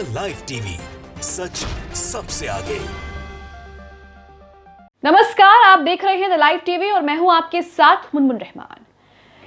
The live TV, सच सबसे आगे। नमस्कार, आप देख रहे हैं द लाइव टीवी और मैं हूं आपके साथ मुनमुन रहमान।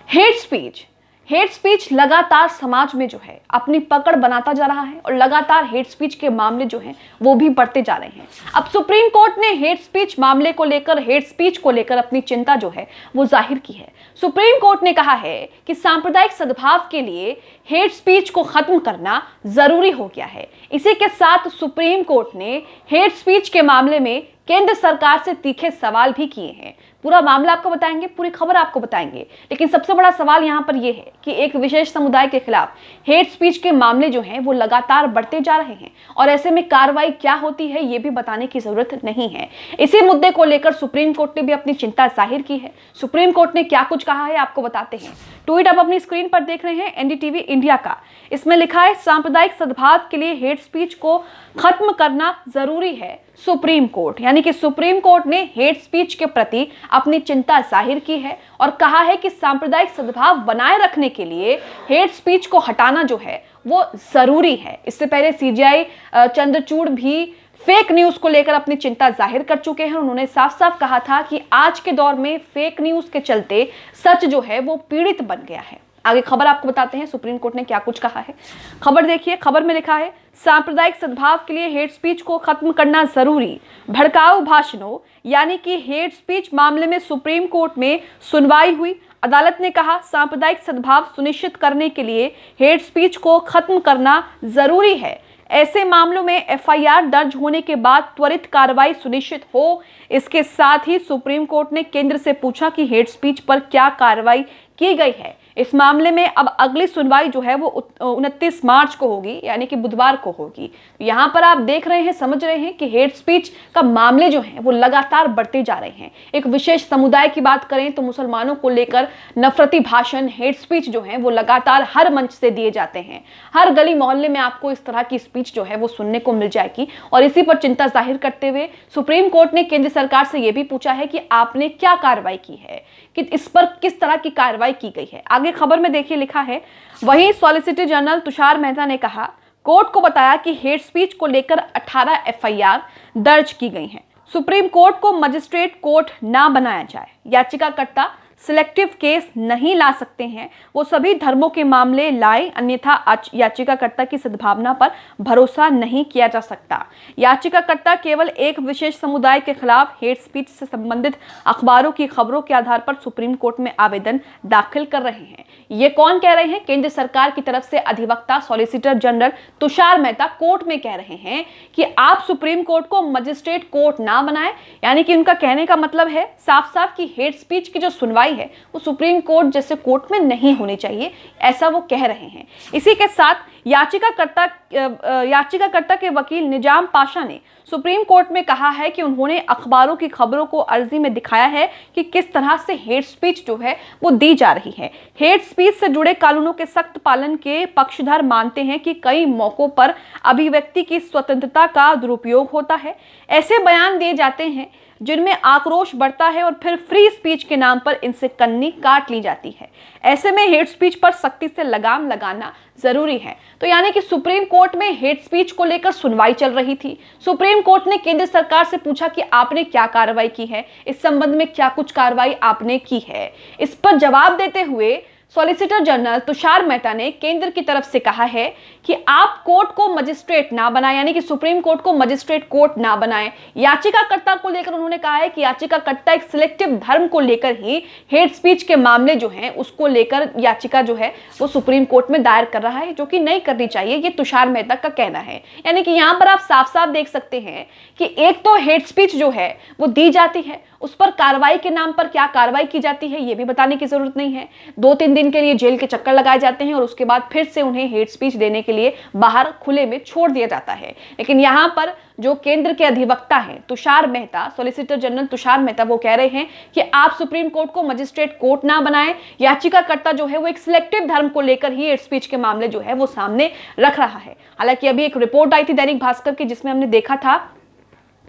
हेट स्पीच लगातार समाज में जो है अपनी पकड़ बनाता जा रहा है और लगातार हेट स्पीच के मामले जो हैं वो भी बढ़ते जा रहे हैं। अब सुप्रीम कोर्ट ने हेट स्पीच मामले को लेकर, हेट स्पीच को लेकर अपनी चिंता जो है वो जाहिर की है। सुप्रीम कोर्ट ने कहा है कि सांप्रदायिक सद्भाव के लिए हेट स्पीच को खत्म करना जरूरी हो गया है। इसी के साथ सुप्रीम कोर्ट ने हेट स्पीच के मामले में केंद्र सरकार से तीखे सवाल भी किए हैं। पूरा मामला आपको बताएंगे, पूरी खबर आपको बताएंगे, लेकिन सबसे बड़ा सवाल यहां पर यह है कि एक विशेष समुदाय के खिलाफ हेट स्पीच के मामले जो हैं वो लगातार बढ़ते जा रहे हैं और ऐसे में कार्रवाई क्या होती है ये भी बताने की जरूरत नहीं है। इसी मुद्दे को लेकर सुप्रीम कोर्ट ने भी अपनी चिंता जाहिर की है। सुप्रीम कोर्ट ने क्या कुछ कहा है आपको बताते हैं। ट्वीट आप अपनी स्क्रीन पर देख रहे हैं एनडीटीवी इंडिया का। इसमें लिखा है, सांप्रदायिक सद्भाव के लिए हेट स्पीच को खत्म करना जरूरी है। सुप्रीम कोर्ट, यानी कि सुप्रीम कोर्ट ने हेट स्पीच के प्रति अपनी चिंता जाहिर की है और कहा है कि सांप्रदायिक सद्भाव बनाए रखने के लिए हेट स्पीच को हटाना जो है वो जरूरी है। इससे पहले सीजेआई चंद्रचूड़ भी फेक न्यूज को लेकर अपनी चिंता जाहिर कर चुके हैं। उन्होंने साफ साफ कहा था कि आज के दौर में फेक न्यूज के चलते सच जो है वो पीड़ित बन गया है। आगे खबर आपको बताते हैं सुप्रीम कोर्ट ने क्या कुछ कहा है। खबर देखिए, खबर में लिखा है, सांप्रदायिक सद्भाव के लिए हेट स्पीच को खत्म करना जरूरी। भड़काऊ भाषणों यानी कि हेट स्पीच मामले में सुप्रीम कोर्ट में सुनवाई हुई। अदालत ने कहा, सांप्रदायिक सद्भाव सुनिश्चित करने के लिए हेट स्पीच को खत्म करना जरूरी है। ऐसे मामलों में एफआईआर दर्ज होने के बाद त्वरित कार्रवाई सुनिश्चित हो। इसके साथ ही सुप्रीम कोर्ट ने केंद्र से पूछा कि हेट स्पीच पर क्या कार्रवाई की गई है। इस मामले में अब अगली सुनवाई जो है वो 29 मार्च को होगी, यानी कि बुधवार को होगी। यहाँ पर आप देख रहे हैं, समझ रहे हैं कि हेट स्पीच का मामले जो हैं वो लगातार बढ़ते जा रहे हैं। एक विशेष समुदाय की बात करें तो मुसलमानों को लेकर नफरती भाषण, हेट स्पीच जो है वो लगातार हर मंच से दिए जाते हैं। हर गली मोहल्ले में आपको इस तरह की स्पीच जो है वो सुनने को मिल जाएगी और इसी पर चिंता जाहिर करते हुए सुप्रीम कोर्ट ने केंद्र सरकार से यह भी पूछा है कि आपने क्या कार्रवाई की है, कि इस पर किस तरह की कार्रवाई की गई है। आगे खबर में देखिए लिखा है, वहीं सॉलिसिटर जनरल तुषार मेहता ने कहा, कोर्ट को बताया कि हेट स्पीच को लेकर 18 एफआईआर दर्ज की गई हैं। सुप्रीम कोर्ट को मजिस्ट्रेट कोर्ट ना बनाया जाए। याचिकाकर्ता सिलेक्टिव केस नहीं ला सकते हैं, वो सभी धर्मों के मामले लाए, अन्यथा याचिकाकर्ता की सद्भावना पर भरोसा नहीं किया जा सकता। याचिकाकर्ता केवल एक विशेष समुदाय के खिलाफ हेट स्पीच से संबंधित अखबारों की खबरों के आधार पर सुप्रीम कोर्ट में आवेदन दाखिल कर रहे हैं। ये कौन कह रहे हैं? केंद्र सरकार की तरफ से अधिवक्ता solicitor general Tushar Mehta court में कह रहे हैं कि आप सुप्रीम कोर्ट को मजिस्ट्रेट कोर्ट ना बनाएं। यानी कि उनका कहने का मतलब है साफ साफ कि हेट स्पीच की जो सुनवाई है वो सुप्रीम कोर्ट जैसे कोर्ट में नहीं होनी चाहिए, ऐसा वो कह रहे हैं। इसी के साथ याचिकाकर्ता के वकील निजाम पाशा ने सुप्रीम कोर्ट में कहा है कि उन्होंने अखबारों की खबरों को अर्जी में दिखाया है कि किस तरह से हेट स्पीच जो है वो दी जा रही है। हेट स्पीच से जुड़े कानूनों के सख्त पालन के पक्षधर मानते हैं कि कई मौकों पर अभिव्यक्ति की स्वतंत्रता का दुरुपयोग होता है। ऐसे बयान दिए जाते हैं जिनमें आक्रोश बढ़ता है और फिर फ्री स्पीच के नाम पर इनसे कन्नी काट ली जाती है। ऐसे में हेट स्पीच पर सख्ती से लगाम लगाना जरूरी है। तो यानी कि सुप्रीम कोर्ट में हेट स्पीच को लेकर सुनवाई चल रही थी। सुप्रीम कोर्ट ने केंद्र सरकार से पूछा कि आपने क्या कार्रवाई की है, इस संबंध में क्या कुछ कार्रवाई आपने की है। इस पर जवाब देते हुए सॉलिसिटर जनरल तुषार मेहता ने केंद्र की तरफ से कहा है कि आप कोर्ट को मजिस्ट्रेट ना बनाएं, यानी कि सुप्रीम कोर्ट को मजिस्ट्रेट कोर्ट ना बनाएं। याचिकाकर्ता को लेकर उन्होंने कहा है कि याचिकाकर्ता एक सिलेक्टिव धर्म को लेकर ही हेट स्पीच के मामले जो हैं उसको लेकर याचिका जो है वो सुप्रीम कोर्ट में दायर कर रहा है, जो कि नहीं करनी चाहिए, ये तुषार मेहता का कहना है। यानी कि यहाँ पर आप साफ साफ देख सकते हैं कि एक तो हेट स्पीच जो है वो दी जाती है, उस पर कार्रवाई के नाम पर क्या कार्रवाई की जाती है ये भी बताने की जरूरत नहीं है। 2-3 दिन के लिए जेल के चक्कर लगाए जाते हैं और उसके बाद फिर से उन्हें हेट स्पीच देने के लिए बाहर खुले में छोड़ दिया जाता है। लेकिन यहाँ पर जो केंद्र के अधिवक्ता हैं तुषार मेहता, सॉलिसिटर जनरल तुषार मेहता, वो कह रहे हैं कि आप सुप्रीम कोर्ट को मजिस्ट्रेट कोर्ट ना बनाएं। याचिकाकर्ता जो है वो एक सिलेक्टिव धर्म को लेकर ही हेट स्पीच के मामले जो है वो सामने रख रहा है। हालांकि अभी एक रिपोर्ट आई थी दैनिक भास्कर की जिसमें हमने देखा था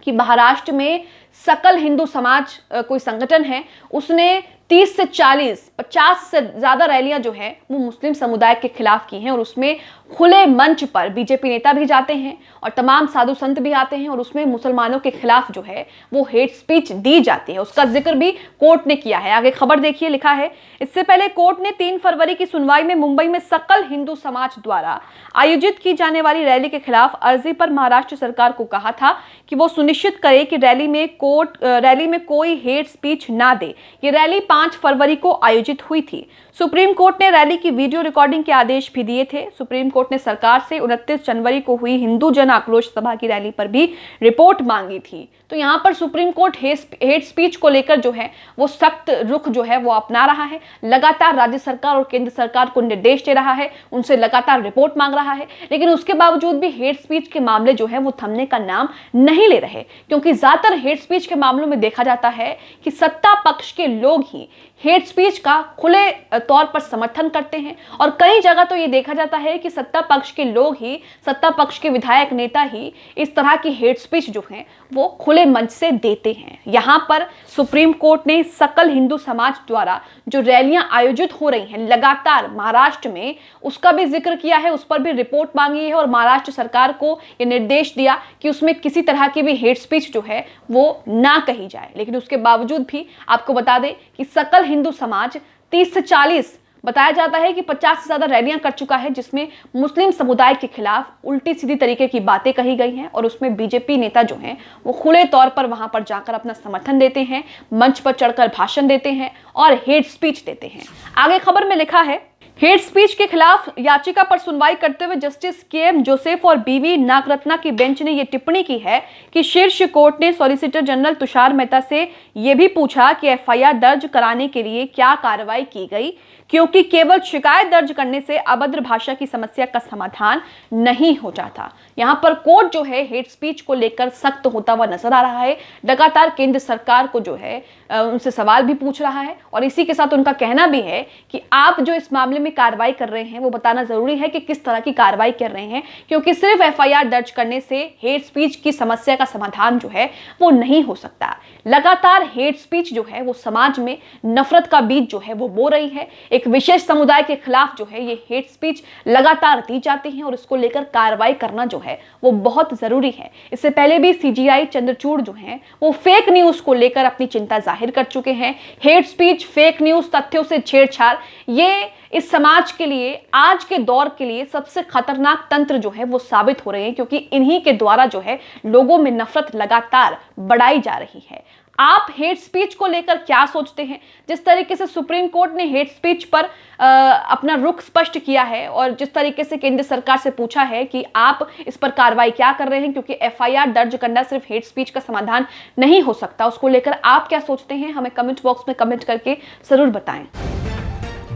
कि महाराष्ट्र में सकल हिंदू समाज कोई संगठन है, उसने 30 से 40, 50 से ज्यादा रैलियां जो है वो मुस्लिम समुदाय के खिलाफ की हैं और उसमें खुले मंच पर बीजेपी नेता भी जाते हैं और तमाम साधु संत भी आते हैं और उसमें मुसलमानों के खिलाफ जो है वो हेट स्पीच दी जाती है। उसका जिक्र भी कोर्ट ने किया है। आगे खबर देखिए, लिखा है, इससे पहले कोर्ट ने 3 फरवरी की सुनवाई में मुंबई में सकल हिंदू समाज द्वारा आयोजित की जाने वाली रैली के खिलाफ अर्जी पर महाराष्ट्र सरकार को कहा था कि वो सुनिश्चित करे कि रैली में कोई हेट स्पीच ना दे। ये रैली 5 फरवरी को आयोजित हुई थी। सुप्रीम कोर्ट ने रैली की वीडियो रिकॉर्डिंग के आदेश भी दिए थे। सुप्रीम कोर्ट ने सरकार से 29 जनवरी को हुई हिंदू जन आक्रोश सभा की रैली पर भी रिपोर्ट मांगी थी। तो यहाँ पर सुप्रीम कोर्ट हेट स्पीच को लेकर जो है वो सख्त रुख जो है वो अपना रहा है। लगातार राज्य सरकार और केंद्र सरकार को निर्देश दे रहा है, उनसे लगातार रिपोर्ट मांग रहा है, लेकिन उसके बावजूद भी हेट स्पीच के मामले जो है वो थमने का नाम नहीं ले रहे, क्योंकि ज्यादातर हेट स्पीच के मामलों में देखा जाता है कि सत्ता पक्ष के लोग ही हेट स्पीच का खुले तौर पर समर्थन करते हैं और कई जगह तो ये देखा जाता है कि सत्ता पक्ष के लोग ही, सत्ता पक्ष के विधायक नेता ही इस तरह की हेट स्पीच जो है वो खुले मंच से देते हैं। यहाँ पर सुप्रीम कोर्ट ने सकल हिंदू समाज द्वारा जो रैलियां आयोजित हो रही हैं लगातार महाराष्ट्र में, उसका भी जिक्र किया है, उस पर भी रिपोर्ट मांगी है और महाराष्ट्र सरकार को ये निर्देश दिया कि उसमें किसी तरह की भी हेट स्पीच जो है वो ना कही जाए। लेकिन उसके बावजूद भी आपको बता दें कि सकल हिंदू समाज 30 से 40, बताया जाता है कि 50 से ज्यादा रैलियां कर चुका है, जिसमें मुस्लिम समुदाय के खिलाफ उल्टी सीधी तरीके की बातें कही गई हैं और उसमें बीजेपी नेता जो हैं वो खुले तौर पर वहां पर जाकर अपना समर्थन देते हैं, मंच पर चढ़कर भाषण देते हैं और हेट स्पीच देते हैं। आगे खबर में लिखा है, हेट स्पीच के खिलाफ याचिका पर सुनवाई करते हुए जस्टिस के.एम. जोसेफ और बीवी नागरत्ना की बेंच ने यह टिप्पणी की है कि शीर्ष कोर्ट ने सॉलिसिटर जनरल तुषार मेहता से यह भी पूछा कि एफआईआर दर्ज कराने के लिए क्या कार्रवाई की गई, क्योंकि केवल शिकायत दर्ज करने से अभद्र भाषा की समस्या का समाधान नहीं हो जाता। यहाँ पर कोर्ट जो है हेट स्पीच को लेकर सख्त होता हुआ नजर आ रहा है। लगातार केंद्र सरकार को जो है उनसे सवाल भी पूछ रहा है और इसी के साथ उनका कहना भी है कि आप जो इस मामले में कार्रवाई कर रहे हैं वो बताना जरूरी है कि किस तरह की कार्रवाई कर रहे हैं, क्योंकि सिर्फ एफआईआर दर्ज करने से हेट स्पीच की समस्या का समाधान जो है वो नहीं हो सकता। लगातार हेट स्पीच जो है वो समाज में नफरत का बीज जो है वो बो रही है। एक विशेष समुदाय के खिलाफ जो है ये हेट स्पीच लगातार दी जाती है और इसको लेकर कार्रवाई करना जो है वो बहुत जरूरी है। इससे पहले भी सीजीआई चंद्रचूड़ जो है वो फेक न्यूज को लेकर अपनी चिंता जाहिर कर चुके हैं। हेट स्पीच, फेक न्यूज, तथ्यों से छेड़छाड़, ये इस समाज के लिए, आज के दौर के लिए सबसे खतरनाक तंत्र जो है वो साबित हो रहे हैं, क्योंकि इन्हीं के द्वारा जो है लोगों में नफरत लगातार बढ़ाई जा रही है। आप हेट स्पीच को लेकर क्या सोचते हैं? जिस तरीके से सुप्रीम कोर्ट ने हेट स्पीच पर अपना रुख स्पष्ट किया है और जिस तरीके से केंद्र सरकार से पूछा है कि आप इस पर कार्रवाई क्या कर रहे हैं, क्योंकि एफआईआर दर्ज करना सिर्फ हेट स्पीच का समाधान नहीं हो सकता, उसको लेकर आप क्या सोचते हैं? हमें कमेंट बॉक्स में कमेंट करके जरूर बताएं।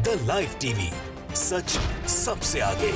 द लाइव टीवी, सच सबसे आगे।